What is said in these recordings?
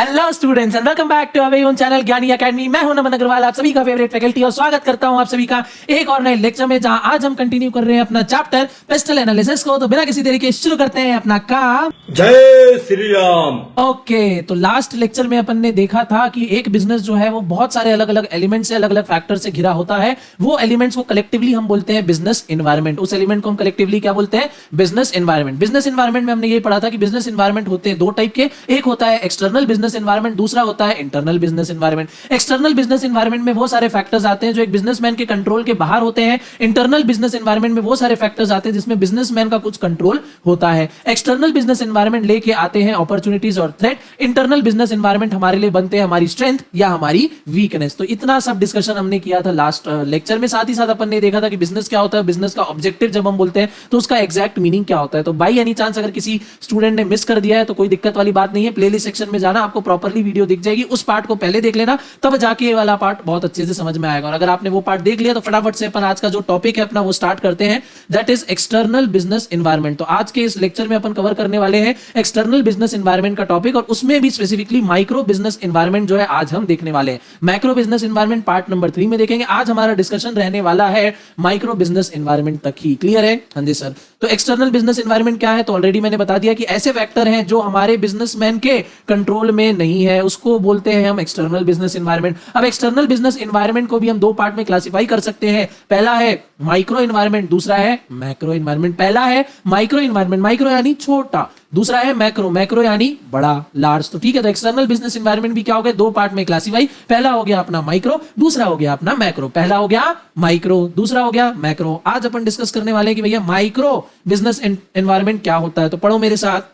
Hello students and welcome back to our own channel Gyani academy. मैं हूं नमन अग्रवाल, आप सभी का फेवरेट फैकल्टी, और स्वागत करता हूं आप सभी का एक और नए लेक्चर में, जहां आज हम कंटिन्यू कर रहे हैं अपना चैप्टर पेस्टल एनालिसिस को। तो बिना किसी देरी के शुरू करते हैं अपना काम। जय श्री राम। ओके, तो लास्ट लेक्चर में अपन ने देखा था कि एक बिजनेस जो है वो बहुत सारे अलग अलग एलिमेंट से, अलग अलग फैक्टर से घिरा होता है। वो एलिमेंट्स को कलेक्टिवली हम बोलते हैं बिजनेस एनवायरनमेंट। उस एलिमेंट को हम कलेक्टिवली क्या बोलते हैं? Business environment. बिजनेस एनवायरनमेंट में हमने ये पढ़ा था कि बिजनेस एनवायरनमेंट होते हैं दो टाइप के, एक होता है एक्सटर्नल बिजनेस एनवायरनमेंट, दूसरा होता है internal business environment. External business environment में वो सारे फैक्टर्स आते हैं जो एक बिजनेसमैन के कंट्रोल के बाहर होते हैं। इंटरनल बिजनेस एनवायरनमेंट में वो सारे फैक्टर्स आते हैं जिसमें बिजनेसमैन का कुछ कंट्रोल होता है। एक्सटर्नल बिजनेस एनवायरनमेंट लेके आते हैं अपॉर्चुनिटीज और थ्रेट। इंटरनल बिजनेस एनवायरनमेंट हमारे लिए बनते हैं हमारी स्ट्रेंथ या हमारी वीकनेस। तो इतना सब डिस्कशन हमने किया था लास्ट लेक्चर में। साथ ही साथ अपन ने देखा था कि बिजनेस क्या होता है, बिजनेस का ऑब्जेक्टिव जब हम बोलते हैं तो उसका एग्जैक्ट मीनिंग क्या होता है। तो बाय एनी चांस अगर किसी स्टूडेंट ने मिस कर दिया है तो कोई दिक्कत वाली बात नहीं है, प्लेलिस्ट सेक्शन में जाना, आपको प्रॉपर्ली वीडियो दिख जाएगी, उस पार्ट को पहले देख लेना, तब जाके ये वाला पार्ट बहुत अच्छे से समझ में आएगा। और अगर आपने वो पार्ट देख लिया तो फटाफट से अपन आज का जो टॉपिक है अपना वो स्टार्ट करते हैं, that is external business environment. तो आज के इस लेक्चर में अपन कवर करने वाले हैं एक्सटर्नल बिजनेस एनवायरनमेंट का टॉपिक, और उसमें भी स्पेसिफिकली माइक्रो बिजनेस एनवायरनमेंट जो है आज हम देखने वाले हैं। Micro business environment part number 3 में देखेंगे। आज हमारा डिस्कशन रहने वाला है माइक्रो बिजनेस एनवायरनमेंट तक ही। क्लियर है? हाँ जी सर। तो एक्सटर्नल बिजनेस एनवायरनमेंट क्या है? तो ऑलरेडी मैंने बता दिया कि ऐसे फैक्टर हैं जो हमारे बिजनेसमैन के कंट्रोल में नहीं है, उसको बोलते हैं हम एक्सटर्नल बिजनेस एनवायरनमेंट। अब एक्सटर्नल बिजनेस एनवायरनमेंट को भी हम दो पार्ट में क्लासिफाई कर सकते हैं। पहला है माइक्रो एनवायरनमेंट, दूसरा है मैक्रो एनवायरनमेंट। पहला है माइक्रो एनवायरनमेंट, माइक्रो यानी छोटा, दूसरा है मैक्रो, मैक्रो यानी बड़ा, लार्ज। तो ठीक है, तो एक्सटर्नल बिजनेस एनवायरनमेंट भी क्या हो गया? दो पार्ट में क्लासिफाई। पहला हो गया अपना माइक्रो, दूसरा हो गया अपना मैक्रो। पहला हो गया माइक्रो, दूसरा हो गया मैक्रो। आज अपन डिस्कस करने वाले हैं कि भैया माइक्रो बिजनेस एनवायरनमेंट क्या होता है। तो पढ़ो मेरे साथ।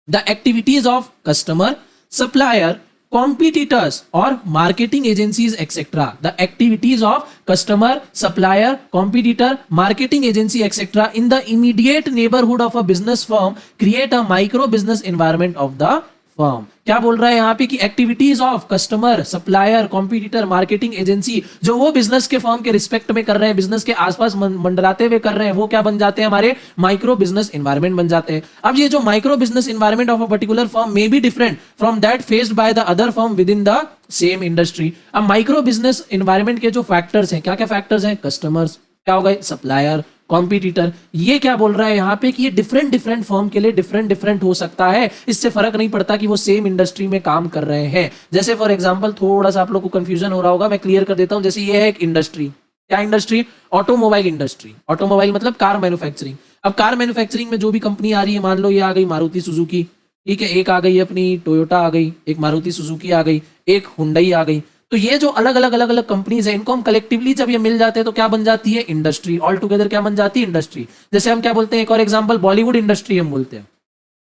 The activities of customer, supplier, competitors or marketing agencies etc. The activities of customer, supplier, competitor, marketing agency etc. in the immediate neighborhood of a business firm create a micro business environment of the firm. क्या बोल रहा है यहाँ पे कि activities of customer, supplier, competitor, marketing agency जो वो business के फर्म के रिस्पेक्ट में कर रहे हैं, बिजनेस के आसपास मंडराते हुए कर रहे हैं, वो क्या बन जाते हैं? हमारे माइक्रो बिजनेस एनवायरनमेंट बन जाते हैं। अब ये जो micro business environment of a particular firm may be different from that faced by the other firm with in the same industry. अब माइक्रो बिजनेस एनवायरनमेंट के जो फैक्टर्स हैं, क्या क्या फैक्टर्स हैं? कस्टमर्स, क्या हो गए? Supplier, competitor. ये क्या बोल रहा है यहाँ पे कि ये डिफरेंट डिफरेंट फर्म के लिए डिफरेंट डिफरेंट हो सकता है। इससे फर्क नहीं पड़ता कि वो सेम इंडस्ट्री में काम कर रहे हैं। जैसे फॉर एग्जांपल, थोड़ा सा आप लोग को कंफ्यूजन हो रहा होगा, मैं क्लियर कर देता हूं। जैसे ये है एक इंडस्ट्री, क्या इंडस्ट्री? Automobile industry. ऑटोमोबाइल मतलब कार मैन्युफैक्चरिंग। अब कार मैन्युफैक्चरिंग में जो भी कंपनी आ रही है, मान लो ये आ गई मारुति सुजुकी, ठीक है, एक आ गई अपनी टोयोटा आ गई, एक मारुति सुजुकी आ गई, एक हुंडई आ गई। तो ये जो अलग अलग कंपनीज है, इनको हम कलेक्टिवली जब ये मिल जाते हैं तो क्या बन जाती है? इंडस्ट्री। ऑल टुगेदर क्या बन जाती है? इंडस्ट्री। जैसे हम क्या बोलते हैं, एक और एग्जांपल, बॉलीवुड इंडस्ट्री हम बोलते हैं।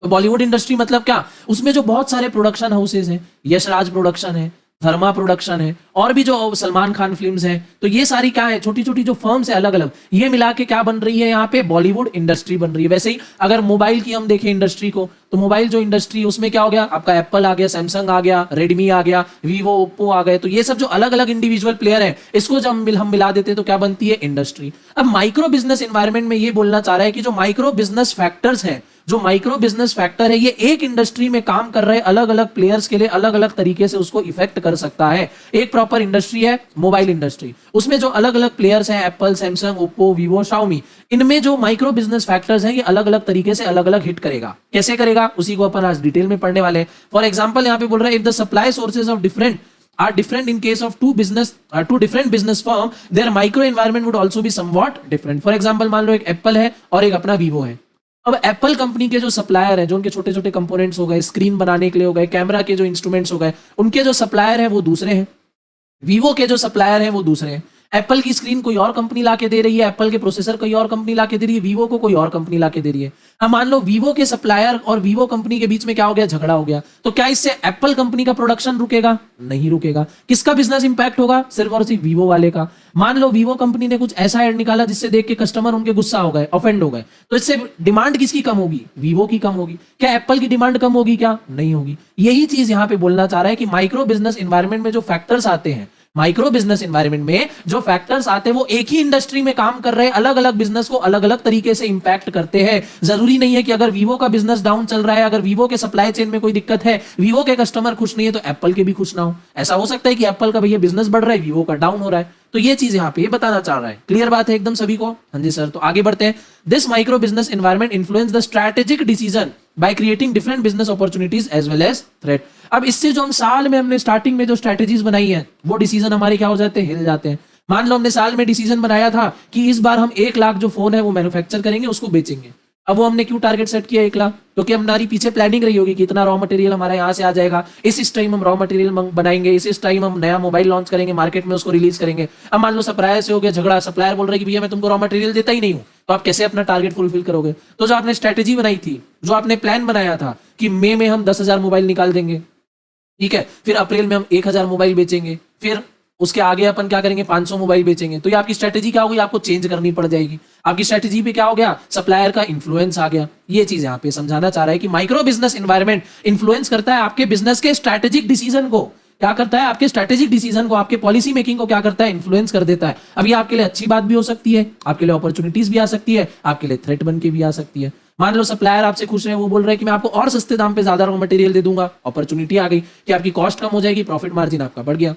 तो बॉलीवुड इंडस्ट्री मतलब क्या? उसमें जो बहुत सारे प्रोडक्शन हाउसेज हैं, यश राज प्रोडक्शन है, धर्मा प्रोडक्शन है, और भी जो सलमान खान फिल्म्स हैं, तो ये सारी क्या है? छोटी छोटी जो फर्म्स है अलग अलग, ये मिला के क्या बन रही है? यहाँ पे बॉलीवुड इंडस्ट्री बन रही है। वैसे ही अगर मोबाइल की हम देखें इंडस्ट्री को, तो मोबाइल जो इंडस्ट्री, उसमें क्या हो गया? आपका एप्पल आ गया, सैमसंग आ गया, रेडमी आ गया, वीवो, ओप्पो आ गए। तो ये सब जो अलग अलग इंडिविजुअल प्लेयर है, इसको जब हम मिला देते हैं तो क्या बनती है? इंडस्ट्री। अब माइक्रो बिजनेस एनवायरनमेंट में ये बोलना चाह रहा है कि जो माइक्रो बिजनेस फैक्टर्स है, जो माइक्रो बिजनेस फैक्टर है, ये एक इंडस्ट्री में काम कर रहे अलग अलग प्लेयर्स के लिए अलग अलग तरीके से उसको इफेक्ट कर सकता है। एक प्रॉपर इंडस्ट्री है मोबाइल इंडस्ट्री, उसमें जो अलग अलग प्लेयर्स हैं, Apple, Samsung, Oppo, Vivo, Xiaomi, इनमें जो माइक्रो बिजनेस फैक्टर्स हैं, ये अलग अलग तरीके से अलग अलग हिट करेगा। कैसे करेगा? उसी को अपन आज डिटेल में पढ़ने वाले हैं। फॉर एग्जाम्पल, यहाँ पे बोल रहे हैं, if the supply sources of different are different in case of two different business firm, their micro environment would also be somewhat different. For example, मान लो एक एप्पल है और एक अपना वीवो है। अब एप्पल कंपनी के जो सप्लायर है, जो उनके छोटे छोटे कंपोनेंट्स हो गए, स्क्रीन बनाने के लिए हो गए, कैमरा के जो इंस्ट्रूमेंट्स हो गए, उनके जो सप्लायर है वो दूसरे हैं। वीवो के जो सप्लायर है वो दूसरे हैं। एप्पल की स्क्रीन कोई और कंपनी लाके दे रही है, एप्पल के प्रोसेसर कोई और कंपनी लाके दे रही है, वीवो को कोई और कंपनी लाके दे रही है। अब मान लो वीवो के सप्लायर और वीवो कंपनी के बीच में क्या हो गया? झगड़ा हो गया। तो क्या इससे एप्पल कंपनी का प्रोडक्शन रुकेगा? नहीं रुकेगा। किसका बिजनेस इंपैक्ट होगा? सिर्फ और सिर्फ वीवो वाले का। मान लो वीवो कंपनी ने कुछ ऐसा ऐड निकाला जिससे देख के कस्टमर उनके गुस्सा हो गए, ऑफेंड हो गए, तो इससे डिमांड किसकी कम होगी? वीवो की कम होगी। क्या एप्पल की डिमांड कम होगी? क्या नहीं होगी। यही चीज यहां पे बोलना चाह रहा है कि माइक्रो बिजनेस एनवायरनमेंट में जो फैक्टर्स आते हैं, माइक्रो बिजनेस एनवायरनमेंट में जो फैक्टर्स आते हैं वो एक ही इंडस्ट्री में काम कर रहे अलग अलग बिजनेस को अलग अलग तरीके से इंपैक्ट करते हैं। जरूरी नहीं है कि अगर वीवो का बिजनेस डाउन चल रहा है, अगर वीवो के सप्लाई चेन में कोई दिक्कत है, वीवो के कस्टमर खुश नहीं है, तो एप्पल के भी खुश ना हो। ऐसा हो सकता है कि एप्पल का भैया बिजनेस बढ़ रहा है, वीवो का डाउन हो रहा है। तो ये चीज यहाँ पे ये बताना चाह रहा है। क्लियर बात है एकदम सभी को? हाँ जी सर। तो आगे बढ़ते हैं। This micro business environment influence the strategic decision by creating different business opportunities as well as threat. अब इससे जो हम साल में हमने स्टार्टिंग में जो स्ट्रेटेजीज बनाई है वो डिसीजन हमारे क्या हो जाते हैं, हिल जाते हैं। मान लो हमने साल में डिसीजन बनाया था कि इस बार हम 1 लाख जो फोन है वो मैन्युफैक्चर करेंगे, उसको बेचेंगे। अब वो हमने क्यों टारगेट सेट किया 1 लाख? क्योंकि हमारी पीछे प्लानिंग रही होगी कि इतना रॉ मटेरियल हमारा यहाँ से आ जाएगा, इस टाइम हम रॉ मटेरियल बनाएंगे, इस टाइम हम नया मोबाइल लॉन्च करेंगे, मार्केट में उसको रिलीज करेंगे। अब मान लो सप्लायर से हो गया झगड़ा, सप्लायर बोल रहा है कि भैया मैं तुमको रॉ मटेरियल देता ही नहीं हूँ, तो आप कैसे अपना टारगेट फुलफिल करोगे? तो जो आपने स्ट्रेटेजी बनाई थी, जो आपने प्लान बनाया था कि मई में हम 10,000 मोबाइल निकाल देंगे, ठीक है, फिर अप्रैल में हम 1,000 मोबाइल बेचेंगे, फिर उसके आगे अपन क्या करेंगे, 500 मोबाइल बेचेंगे, तो ये आपकी स्ट्रेटेजी क्या होगी, आपको चेंज करनी पड़ जाएगी। आपकी स्ट्रेटेजी पे क्या हो गया, सप्लायर का इन्फ्लुएंस आ गया। ये चीज यहाँ पे समझाना चाह रहा है कि माइक्रो बिजनेस एनवायरनमेंट इन्फ्लुएंस करता है आपके बिजनेस के स्ट्रेटेजिक डिसीजन को। क्या करता है, आपके स्ट्रेटेजिक डिसीजन को, आपके पॉलिसी मेकिंग को क्या करता है, इन्फ्लुएंस कर देता है। अब ये आपके लिए अच्छी बात भी हो सकती है, आपके लिए अपॉर्चुनिटीज भी आ सकती है, आपके लिए थ्रेट बन के भी आ सकती है। मान लो सप्लायर आपसे खुश है, वो बोल रहे हैं कि मैं आपको और सस्ते दाम पे ज्यादा रॉ मटेरियल दे दूंगा, अपॉर्चुनिटी आ गई कि आपकी कॉस्ट कम हो जाएगी, प्रॉफिट मार्जिन आपका बढ़ गया।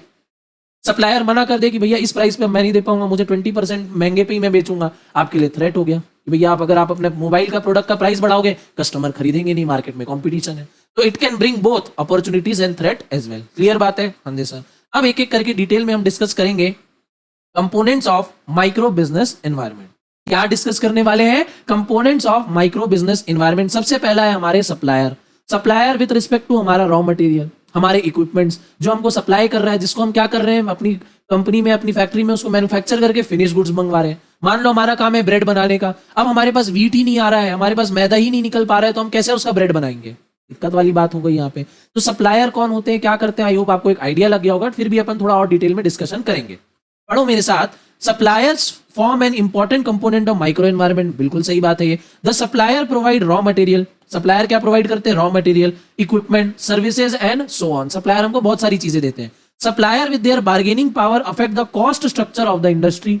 सप्लायर मना कर दे कि भैया इस प्राइस पे मैं नहीं दे पाऊंगा, मुझे 20% महंगे पे ही मैं बेचूंगा, आपके लिए थ्रेट हो गया कि भैया अगर आप अपने मोबाइल का प्रोडक्ट का प्राइस बढ़ाओगे, कस्टमर खरीदेंगे नहीं, मार्केट में कंपटीशन है। तो it can bring both opportunities and threat as well. Clear बात है? हाँ जी सर। अब एक एक करके डिटेल में हम डिस्कस करेंगे components of micro business environment. क्या डिस्कस करने वाले हैं, components of micro business environment. सबसे पहला है हमारे supplier. Supplier with respect to हमारा रॉ मटेरियल, हमारे इक्विपमेंट्स जो हमको सप्लाई कर रहा है, जिसको हम क्या कर रहे हैं, अपनी कंपनी में, अपनी फैक्ट्री में उसको मैन्युफैक्चर करके फिनिश गुड्स मंगवा रहे हैं। मान लो हमारा काम है ब्रेड बनाने का, अब हमारे पास व्हीट ही नहीं आ रहा है, हमारे पास मैदा ही नहीं निकल पा रहा है, तो हम कैसे उसका ब्रेड बनाएंगे? दिक्कत वाली बात हो गई यहाँ पे। तो सप्लायर कौन होते हैं, क्या करते हैं, आई होप आपको एक आइडिया लग गया होगा, फिर भी अपन थोड़ा और डिटेल में डिस्कशन करेंगे। पढ़ो मेरे साथ। Suppliers form an important component of micro environment. बिल्कुल सही बात है ये। The supplier provide raw material. Supplier क्या प्रोवाइड करते हैं, raw material, equipment, services and so on. Supplier हमको बहुत सारी चीजें देते हैं। Supplier with their bargaining power affect the cost structure of the industry.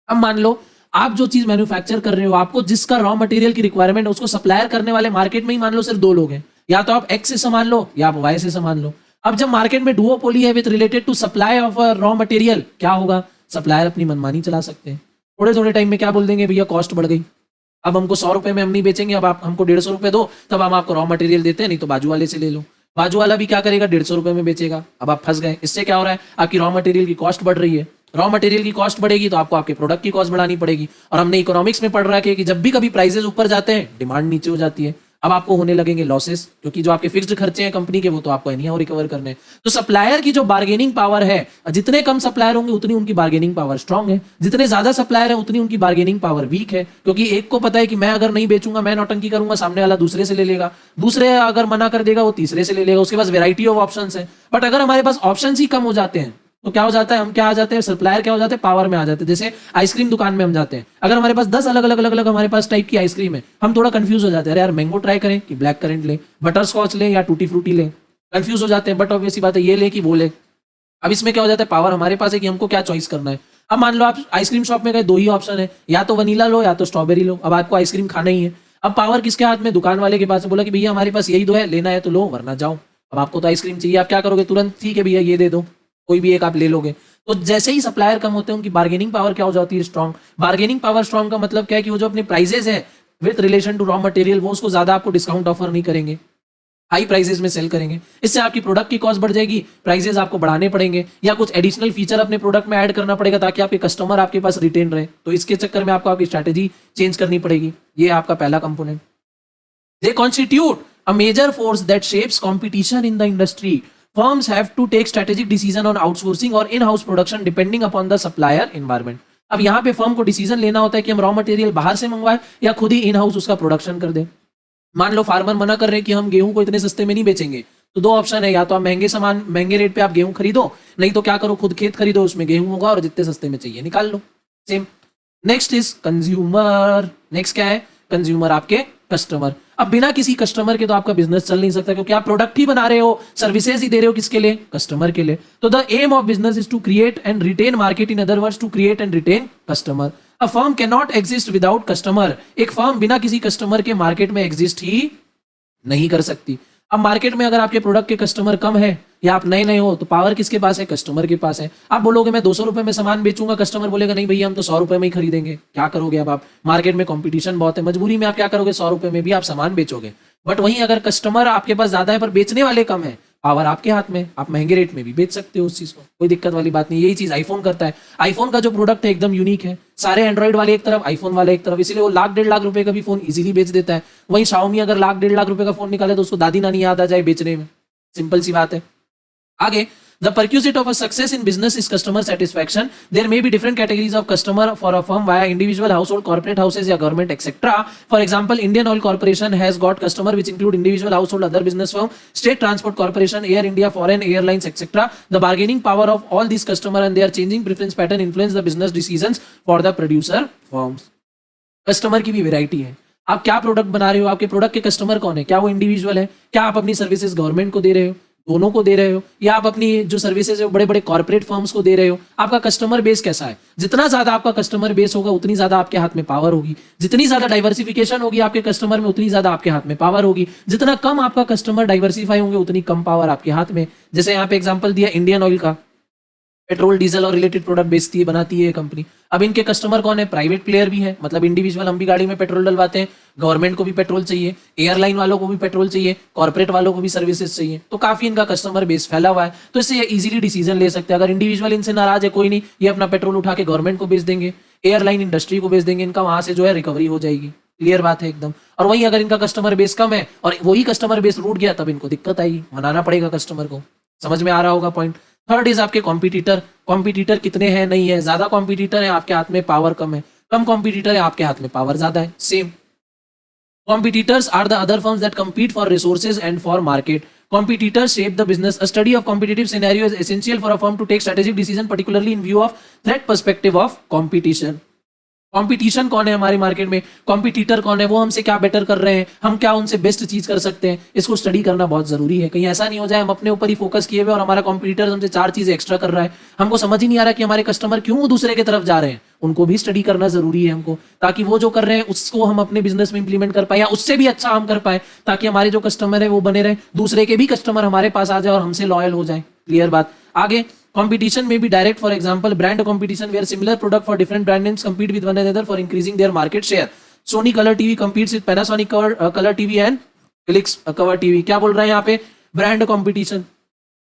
अब मान लो आप जो चीज मैन्युफैक्चर कर रहे हो, आपको जिसका रॉ मटेरियल की रिक्वायरमेंट है, उसको सप्लायर करने वाले मार्केट में ही मान लो सिर्फ 2 लोग हैं, या तो आप एक्स से सामान लो या आप वाई से सामान लो। अब जब मार्केट में डुओपोली है with related to supply of raw material, क्या होगा, सप्लायर अपनी मनमानी चला सकते हैं। थोड़े थोड़े टाइम में क्या बोल देंगे, भैया कॉस्ट बढ़ गई, अब हमको 100 रुपए में हम नहीं बेचेंगे, अब आप हमको 150 रुपए दो, तब हम आपको रॉ मटेरियल देते हैं, नहीं तो बाजू वाले से ले लो। बाजू वाला भी क्या करेगा, 150 रुपए में बेचेगा। अब आप फंस गए। इससे क्या हो रहा है, आपकी रॉ मटेरियल की कॉस्ट बढ़ रही है। रॉ मटेरियल की कॉस्ट बढ़ेगी तो आपको आपके प्रोडक्ट की कॉस्ट बढ़ानी पड़ेगी। और हमने इकोनॉमिक्स में पढ़ रहा है कि जब भी कभी प्राइसेस ऊपर जाते हैं, डिमांड नीचे हो जाती है। अब आपको होने लगेंगे लॉसेस, क्योंकि जो आपके फिक्स्ड खर्चे हैं कंपनी के, वो तो आपको नहीं रिकवर करने हैं। तो सप्लायर की जो बार्गेनिंग पावर है, जितने कम सप्लायर होंगे उतनी उनकी बार्गेनिंग पावर स्ट्रांग है, जितने ज्यादा सप्लायर है उतनी उनकी बार्गेनिंग पावर वीक है। क्योंकि एक को पता है कि मैं अगर नहीं बेचूंगा, मैं नौटंकी करूंगा, सामने वाला दूसरे से ले लेगा, दूसरे अगर मना कर देगा वो तीसरे से ले लेगा, उसके पास वेराइटी ऑफ ऑप्शंस है। बट अगर हमारे पास ऑप्शंस ही कम हो जाते हैं तो क्या हो जाता है, हम क्या आ जाते हैं, सप्लायर क्या हो जाते हैं, पावर में आ जाते हैं। जैसे आइसक्रीम दुकान में हम जाते हैं, अगर हमारे पास 10 अलग अलग हमारे पास टाइप की आइसक्रीम है, हम थोड़ा कंफ्यूज हो जाते हैं, अरे यार मैंगो ट्राई करें कि ब्लैक करंट ले, बटर स्कॉच ले या टूटी फ्रूटी ले, कंफ्यूज हो जाते हैं। बट ऑब्वियसली बात है, ये ले कि वो ले। अब इसमें क्या हो जाता है, पावर हमारे पास है कि हमको क्या चॉइस करना है। अब मान लो आप आइसक्रीम शॉप में गए, 2 ही ऑप्शन है, या तो वनीला लो या तो स्ट्रॉबेरी लो। अब आपको आइसक्रीम खाना ही है। अब पावर किसके हाथ में, दुकान वाले के पास। बोला कि भैया हमारे पास यही 2 है, लेना है तो लो वरना जाओ। अब आपको तो आइसक्रीम चाहिए, आप क्या करोगे, तुरंत ठीक है भैया ये दे दो, कोई भी एक आप ले लोगे। तो जैसे ही सप्लायर कम होते हैं, उनकी बार्गेनिंग पावर क्या हो जाती है, स्ट्रांग। बार्गेनिंग पावर स्ट्रांग का मतलब क्या है कि वो जो अपने प्राइसेस है with relation to raw material, वो उसको ज्यादा आपको डिस्काउंट ऑफर नहीं करेंगे, हाई प्राइसेस में सेल करेंगे। इससे आपकी प्रोडक्ट की कॉस्ट बढ़ जाएगी, प्राइसेस आपको बढ़ाने पड़ेंगे या कुछ एडिशनल फीचर अपने प्रोडक्ट में ऐड करना पड़ेगा ताकि आपके कस्टमर आपके पास रिटेन रहे। तो इसके चक्कर में आपको आपकी स्ट्रैटेजी चेंज करनी पड़ेगी। ये आपका पहला component. They constitute a major force that shapes competition in the industry. Firms have to take strategic decision on outsourcing or in-house production depending upon the supplier environment. अब यहाँ पे फर्म को decision लेना होता है कि हम रॉ मटेरियल बाहर से मंगवाएं या खुद ही इन हाउस उसका प्रोडक्शन कर दें। मान लो फार्मर मना कर रहे हैं कि हम गेहूं को इतने सस्ते में नहीं बेचेंगे, तो 2 ऑप्शन है, या तो आप महंगे रेट पे आप गेहूं खरीदो, नहीं तो क्या करो, खुद खेत खरीदो, उसमें गेहूं होगा और जितने सस्ते में चाहिए निकाल लो। Same. Next is consumer. Next क्या है, कंज्यूमर आपके कस्टमर। अब बिना किसी कस्टमर के तो आपका बिजनेस चल नहीं सकता, क्योंकि आप प्रोडक्ट ही बना रहे हो, सर्विसेज ही दे रहे हो, किसके लिए? कस्टमर के लिए। तो the aim of business is to create and retain market, in other words to create and retain customer. A firm can not exist without customer. एक फर्म बिना किसी कस्टमर के मार्केट में एग्जिस्ट ही नहीं कर सकती। अब मार्केट में अगर आपके प्रोडक्ट के कस्टमर कम है या आप नए नए हो, तो पावर किसके पास है? कस्टमर के पास है। आप बोलोगे मैं 200 रुपए में सामान बेचूंगा, कस्टमर बोलेगा नहीं भैया हम तो 100 रुपए में ही खरीदेंगे। क्या करोगे? अब आप मार्केट में कंपटीशन बहुत है, मजबूरी में आप क्या करोगे? 100 रुपए में भी आप सामान बेचोगे। बट वहीं अगर कस्टमर आपके पास ज्यादा है पर बेचने वाले कम है, पावर आपके हाथ में, आप महंगे रेट में भी बेच सकते हो उस चीज को, कोई दिक्कत वाली बात नहीं। यही चीज आईफोन करता है। आईफोन का जो प्रोडक्ट है एकदम यूनिक है, सारे एंड्रॉइड वाले एक तरफ, आईफोन वाले एक तरफ, इसलिए वो लाख 1.5 लाख रुपए का भी फोन इजीली बेच देता है। वहीं शाओमी अगर लाख 1.5 लाख रुपए का फोन निकाले तो उसको दादी नानी याद आ जाए बेचने में, सिंपल सी बात है। आगे, the perquisite of a success in business is customer satisfaction. There may be different categories of customer for a firm via individual, household, corporate houses या government etc. For example, Indian Oil Corporation has got customer which include individual, household, other business firm, state transport corporation, Air India, foreign airlines etc. The bargaining power of all these customer and their changing preference pattern influence the business decisions for the producer firms. Customer की भी variety है। आप क्या product बना रहे हो, आपके product के कस्टमर कौन है? क्या वो इंडिविजुअल है? क्या आप अपनी सर्विसेज गवर्नमेंट को दे रहे हो, दोनों को दे रहे हो, या आप अपनी जो सर्विसेज है वो बड़े बड़े कॉर्पोरेट फर्म्स को दे रहे हो? आपका कस्टमर बेस कैसा है? जितना ज्यादा आपका कस्टमर बेस होगा उतनी ज्यादा आपके हाथ में पावर होगी। जितनी ज्यादा डाइवर्सिफिकेशन होगी आपके कस्टमर में उतनी ज्यादा आपके हाथ में पावर होगी। जितना कम आपका कस्टमर डाइवर्सिफाई होंगे उतनी कम पावर आपके हाथ में। जैसे यहाँ पे एग्जाम्पल दिया इंडियन ऑयल का, पेट्रोल डीजल और रिलेटेड प्रोडक्ट बेचती है, बनाती है कंपनी। अब इनके कस्टमर कौन है? प्राइवेट प्लेयर भी है, मतलब इंडिविजुअल, हम भी गाड़ी में पेट्रोल डलवाते हैं, गवर्नमेंट को भी पेट्रोल चाहिए, एयरलाइन वालों को भी पेट्रोल चाहिए, कॉर्पोरेट वालों को भी सर्विसेज चाहिए। तो काफी इनका कस्टमर बेस फैला हुआ है, तो इससे ये इजीली डिसीजन ले सकते हैं। अगर इंडिविजुअल इनसे नाराज है, कोई नहीं, ये अपना पेट्रोल उठा के गवर्नमेंट को बेच देंगे, एयरलाइन इंडस्ट्री को बेच देंगे, इनका वहां से जो है रिकवरी हो जाएगी। क्लियर बात है एकदम। और वहीं अगर इनका कस्टमर बेस कम है और वही कस्टमर बेस रूट गया, तब इनको दिक्कत आएगी, मनाना पड़ेगा कस्टमर को। समझ में आ रहा होगा पॉइंट। थर्ड इज आपके कॉम्पिटिटर। कॉम्पिटिटर कितने हैं? नहीं है। ज्यादा कॉम्पिटिटर है आपके हाथ में, पावर कम है। कम कॉम्पिटिटर है आपके हाथ में, पावर ज्यादा है। Same. Competitors are the other firms that compete for resources and for market. Competitors shape the business. A study of competitive scenario is essential for a firm to take strategic decision, particularly in view of threat perspective of competition. Competition कौन है हमारे market में? Competitor कौन है? वो हमसे क्या better कर रहे हैं, हम क्या उनसे बेस्ट चीज कर सकते हैं, इसको स्टडी करना बहुत जरूरी है। कहीं ऐसा नहीं हो जाए हम अपने ऊपर ही फोकस किए हुए और हमारा कॉम्पिटिटर हमसे 4 चीजें एक्स्ट्रा कर रहा है, हमको समझ ही नहीं आ रहा कि हमारे कस्टमर क्यों दूसरे की तरफ जा रहे हैं। उनको भी स्टडी करना जरूरी है हमको, ताकि वो जो कर रहे हैं उसको हम अपने बिजनेस में इंप्लीमेंट कर पाए या उससे भी अच्छा हम कर पाए, ताकि हमारे जो कस्टमर है वो बने रहे, दूसरे के भी कस्टमर हमारे पास आ जाए और हमसे लॉयल हो जाए। क्लियर बात। आगे, competition may be direct, for example brand competition where similar product for different brand names compete with one another for increasing their market share. Sony Color TV competes with Panasonic Color TV and Philips Cover TV. क्या बोल रहे हैं यहाँ पे? Brand competition.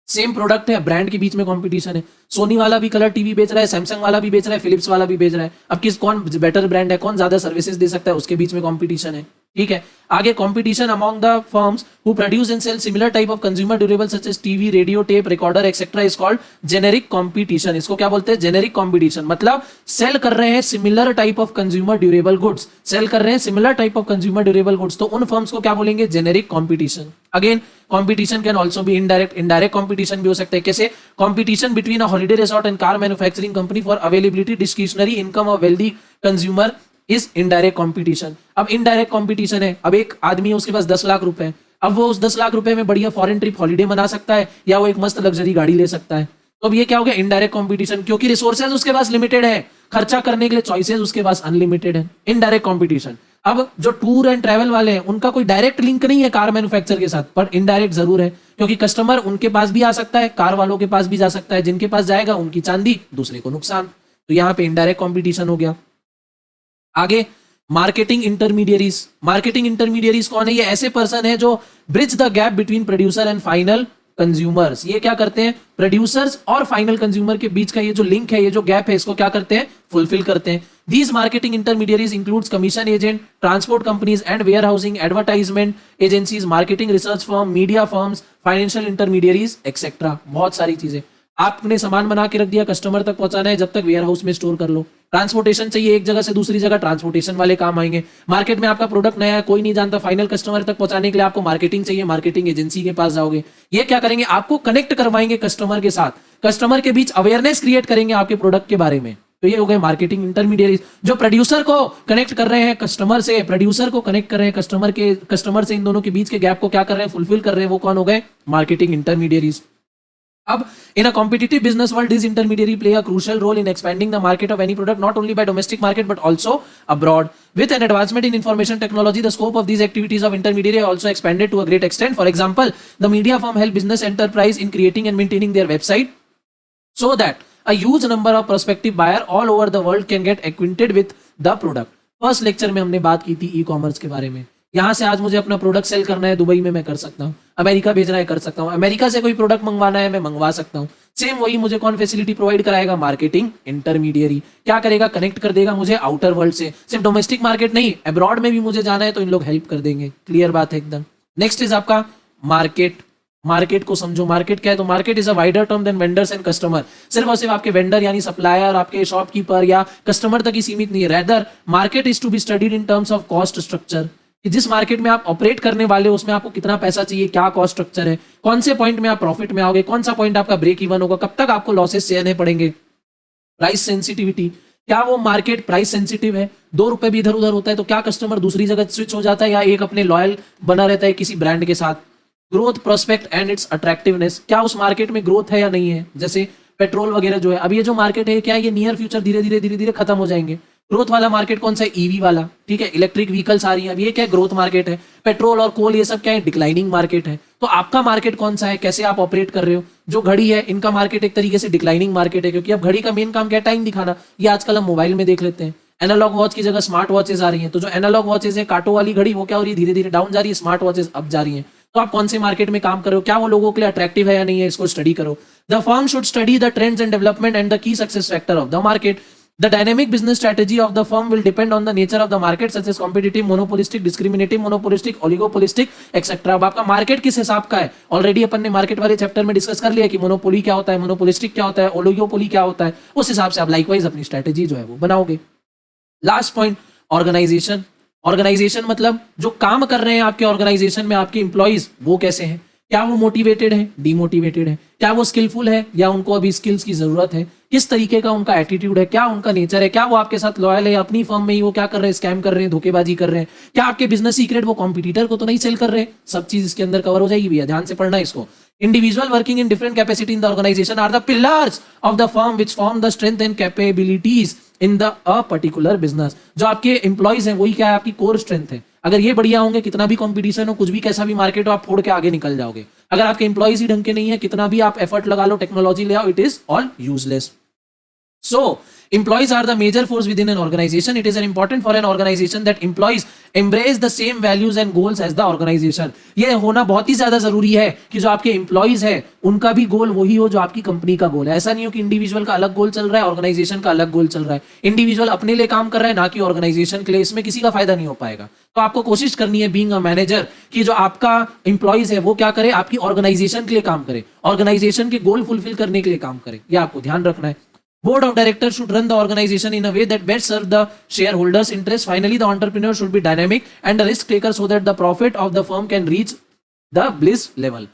Same product है, brand के बीच में competition है। सोनी वाला भी कलर टीवी बेच रहा है, सैमसंग वाला भी बेच रहा है, फिलिप्स वाला भी बेच रहा है। अब कौन बेटर ब्रांड है, कौन ज्यादा सर्विसेज दे सकता है, उसके बीच में कंपटीशन है। ठीक है। आगे, competition among the firms who produce and sell similar type of consumer durable such as TV, radio, tape recorder etcetera is called generic competition. इसको क्या बोलते हैं? Generic competition. मतलब सेल कर रहे हैं similar type of consumer durable goods, sell कर रहे हैं similar type of consumer durable goods, तो उन फर्म्स को क्या बोलेंगे? Generic competition. Again, competition can also be indirect. Indirect competition भी हो सकता है। कैसे? Competition between a holiday resort and car manufacturing company for availability discretionary income of wealthy consumer is indirect competition. अब इनडायरेक्ट कंपटीशन है, अब एक आदमी है उसके पास 10 लाख रुपए, अब वो उस 10 लाख रुपए में बढ़िया फॉरेन ट्रिप हॉलिडे मना सकता है या वो एक मस्त लग्जरी गाड़ी ले सकता है। तो अब ये क्या हो गया? इनडायरेक्ट कंपटीशन, क्योंकि रिसोर्सेज उसके पास लिमिटेड है, खर्चा करने के लिए चॉइसेस उसके पास अनलिमिटेड है। Indirect competition. अब जो टूर एंड ट्रैवल वाले हैं उनका कोई डायरेक्ट लिंक नहीं है कार मैन्युफैक्चर के साथ, पर इनडायरेक्ट जरूर है, क्योंकि कस्टमर उनके पास भी आ सकता है, कार वालों के पास भी जा सकता है, जिनके पास जाएगा उनकी चांदी, दूसरे को नुकसान। तो यहाँ पे इनडायरेक्ट कंपटीशन हो गया। आगे, मार्केटिंग इंटरमीडियरीज। मार्केटिंग इंटरमीडियरीज कौन है? ये ऐसे पर्सन है जो bridge the gap between producer and final consumers. ये क्या करते हैं? प्रोड्यूसर्स और फाइनल कंज्यूमर के बीच का ये जो लिंक है, ये जो गैप है, इसको क्या करते हैं? फुलफिल करते हैं। These marketing intermediaries includes commission agent, transport companies and warehousing, advertisement agencies, marketing research firm, media firms, financial intermediaries, etc. बहुत सारी चीजें। आपने सामान बना के रख दिया, कस्टमर तक पहुंचाना है, जब तक वेयर हाउस में स्टोर कर लो। ट्रांसपोर्टेशन चाहिए एक जगह से दूसरी जगह, ट्रांसपोर्टेशन वाले काम आएंगे। मार्केट में आपका प्रोडक्ट नया है, कोई नहीं जानता, फाइनल कस्टमर तक पहुंचाने के लिए आपको मार्केटिंग चाहिए, मार्केटिंग एजेंसी के पास जाओगे। ये क्या करेंगे? आपको कनेक्ट करवाएंगे कस्टमर के साथ, कस्टमर के बीच अवेयरनेस क्रिएट करेंगे आपके प्रोडक्ट के बारे में। तो ये हो गए मार्केटिंग इंटरमीडिएरीज, जो प्रोड्यूसर को कनेक्ट कर रहे हैं कस्टमर से, प्रोड्यूसर को कनेक्ट कर रहे हैं कस्टमर से, इन दोनों के बीच के गैप को क्या कर रहे हैं, फुलफिल कर रहे हैं, वो कौन हो गए, मार्केटिंग इंटरमीडिएरीज। अब in a competitive business world, these intermediary play a crucial role in expanding the market of any product, not only by domestic market but also abroad. With an advancement in information technology, the scope of these activities of intermediary also expanded to a great extent. For example, the media firm help business enterprise in creating and maintaining their website so that a huge number of prospective buyer all over the world can get acquainted with the product. First lecture में हमने बात की थी e commerce के बारे में। यहां से आज मुझे अपना प्रोडक्ट सेल करना है दुबई में, मैं कर सकता हूं, अमेरिका भेजना है कर सकता हूं, अमेरिका से कोई प्रोडक्ट मंगवाना है मैं मंगवा सकता हूं। सेम वही मुझे कौन फैसिलिटी प्रोवाइड कराएगा, मार्केटिंग इंटरमीडिएरी। क्या करेगा, कनेक्ट कर देगा मुझे आउटर वर्ल्ड से, सिर्फ डोमेस्टिक मार्केट नहीं, अब्रॉड में भी मुझे जाना है तो इन लोग हेल्प कर देंगे। क्लियर बात है एकदम। नेक्स्ट इज आपका मार्केट। मार्केट को समझो, मार्केट क्या है, तो market is a wider term than vendors and customer. सिर्फ और सिर्फ आपके वेंडर यानी सप्लायर, आपके शॉपकीपर या कस्टमर तक ही सीमित नहीं है। Rather market is to be studied in terms of cost structure, कि जिस मार्केट में आप ऑपरेट करने वाले हो उसमें आपको कितना पैसा चाहिए, क्या कॉस्ट स्ट्रक्चर है, कौन से पॉइंट में आप प्रॉफिट में आओगे, कौन सा पॉइंट आपका ब्रेक इवन होगा, कब तक आपको लॉसेस सहने पड़ेंगे। प्राइस सेंसिटिविटी, क्या वो मार्केट प्राइस सेंसिटिव है, 2 रुपए भी इधर उधर होता है तो क्या कस्टमर दूसरी जगह स्विच हो जाता है या एक अपने लॉयल बना रहता है किसी ब्रांड के साथ। Growth prospect and it's attractiveness, क्या उस मार्केट में ग्रोथ है या नहीं है। जैसे पेट्रोल वगैरह जो है, अब ये जो मार्केट है क्या है, ये नियर फ्यूचर धीरे धीरे खत्म हो जाएंगे। ग्रोथ वाला मार्केट कौन सा है, ईवी वाला, ठीक है, इलेक्ट्रिक व्हीकल्स आ रही है, अब ये क्या है, ग्रोथ मार्केट है। पेट्रोल और कोल ये सब क्या है, डिक्लाइनिंग मार्केट है। तो आपका मार्केट कौन सा है, कैसे आप ऑपरेट कर रहे हो। जो घड़ी है इनका मार्केट एक तरीके से डिक्लाइनिंग मार्केट है, क्योंकि अब घड़ी का मेन काम क्या है, टाइम दिखाना। ये आजकल हम मोबाइल में देख लेते हैं। एनालॉग वॉच की जगह स्मार्ट वॉचेज आ रही हैं, तो जो एनालॉग वॉचेज है कांटों वाली घड़ी वो क्या हो रही है, धीरे धीरे डाउन जा रही है, स्मार्ट वॉचेज अब जा रही हैं। तो आप कौन से मार्केट में काम कर रहे हो, क्या वो लोगों के लिए अट्रैक्टिव है या नहीं है, इसको स्टडी करो। The firm should study the trends and development and the key success factor of the market. The dynamic business strategy of the firm will depend on the nature of the market, such as competitive, monopolistic, discriminative, monopolistic, oligopolistic, etc. अब आपका market किस हिसाब का है, already अपन ने market वाले chapter में discuss कर लिया कि मोनोपोली क्या होता है, मोनोपोलिस्टिक क्या होता है, ओलिगोपोली क्या होता है। उस हिसाब से आप लाइकवाइज अपनी स्ट्रेटेजी जो है वो बनाओगे। Last point, organisation. ऑर्गेनाइजेशन मतलब जो काम कर रहे हैं आपके ऑर्गेनाइजेशन में आपके इंप्लॉइज, वो कैसे हैं, क्या वो मोटिवेटेड है, डीमोटिवेटेड है, क्या वो स्किलफुल है या उनको अभी स्किल्स की जरूरत है, किस तरीके का उनका एटीट्यूड है, क्या उनका नेचर है, क्या वो आपके साथ लॉयल है, अपनी फर्म में ही वो क्या कर रहे हैं, स्कैम कर रहे हैं, धोखेबाजी कर रहे हैं, क्या आपके बिजनेस सीक्रेट वो कॉम्पिटिटर को तो नहीं सेल कर रहे हैं। सब चीज इसके अंदर कवर हो जाएगी भैया, ध्यान से पढ़ना इसको। Individual working in different capacity in the organization are the pillars of the firm which form the strength and capabilities in the a particular business। जो आपके एम्प्लॉइज हैं वही क्या है, आपकी कोर स्ट्रेंथ है। अगर ये बढ़िया होंगे, कितना भी कंपटीशन हो, कुछ भी कैसा भी मार्केट हो, आप फोड़ के आगे निकल जाओगे। अगर आपके एम्प्लॉइज ही ढंग के नहीं है, कितना भी आप एफर्ट लगा लो, टेक्नोलॉजी ले आओ, it is all useless. So, employees are the major force within an organization. It is important for an organization that employees embrace the same values and goals as the organization. ये होना बहुत ही ज्यादा जरूरी है कि जो आपके employees है उनका भी गोल वही हो जो आपकी कंपनी का गोल है। ऐसा नहीं हो कि इंडिविजुअल का अलग गोल चल रहा है, ऑर्गेनाइजेशन का अलग गोल चल रहा है। इंडिविजुअल अपने लिए काम कर रहा है, ना कि ऑर्गेनाइजेशन के लिए, इसमें किसी का फायदा नहीं हो पाएगा। तो आपको कोशिश करनी है बीइंग अ मैनेजर कि जो आपका एम्प्लॉइज है वो क्या करे, आपकी ऑर्गेनाइजेशन के लिए काम करे, ऑर्गेनाइजेशन के गोल फुलफिल करने के लिए काम करे। ये आपको ध्यान रखना है। Board of directors should run the organization in a way that best serve the shareholders' interest. Finally, the entrepreneur should be dynamic and a risk taker so that the profit of the firm can reach the bliss level.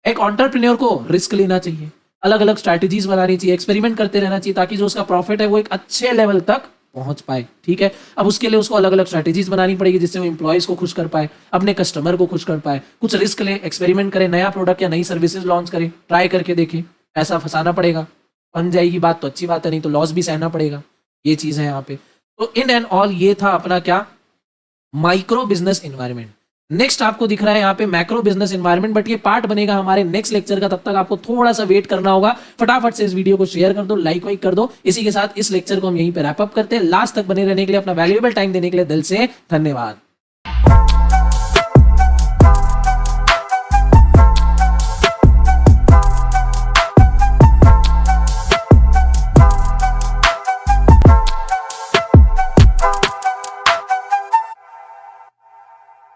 एक entrepreneur को risk लेना चाहिए, अलग अलग strategies बनानी चाहिए, experiment करते रहना चाहिए ताकि जो उसका प्रॉफिट है वो एक अच्छे लेवल तक पहुंच पाए। ठीक है, अब उसके लिए उसको अलग अलग स्ट्रैटेजीज बनानी पड़ेगी जिससे वो एम्प्लॉइज को खुश कर पाए, अपने कस्टमर को खुश कर पाए, कुछ रिस्क ले, एक्सपेरिमेंट करे, नया प्रोडक्ट या नई सर्विसेज लॉन्च करे, ट्राई करके देखे, पैसा फंसाना पड़ेगा, बन जाएगी बात तो अच्छी बात है, नहीं तो लॉस भी सहना पड़ेगा। ये चीज है यहाँ पे। तो इन एंड ऑल ये था अपना क्या, माइक्रो बिजनेस एनवायरनमेंट। नेक्स्ट आपको दिख रहा है यहाँ पे मैक्रो बिजनेस एनवायरनमेंट, बट ये पार्ट बनेगा हमारे नेक्स्ट लेक्चर का, तब तक आपको थोड़ा सा वेट करना होगा। फटाफट से इस वीडियो को शेयर कर दो, लाइक वाइक कर दो। इसी के साथ इस लेक्चर को हम यहीं पे रैप अप करते हैं। लास्ट तक बने रहने के लिए, अपना वैल्यूएबल टाइम देने के लिए दिल से धन्यवाद।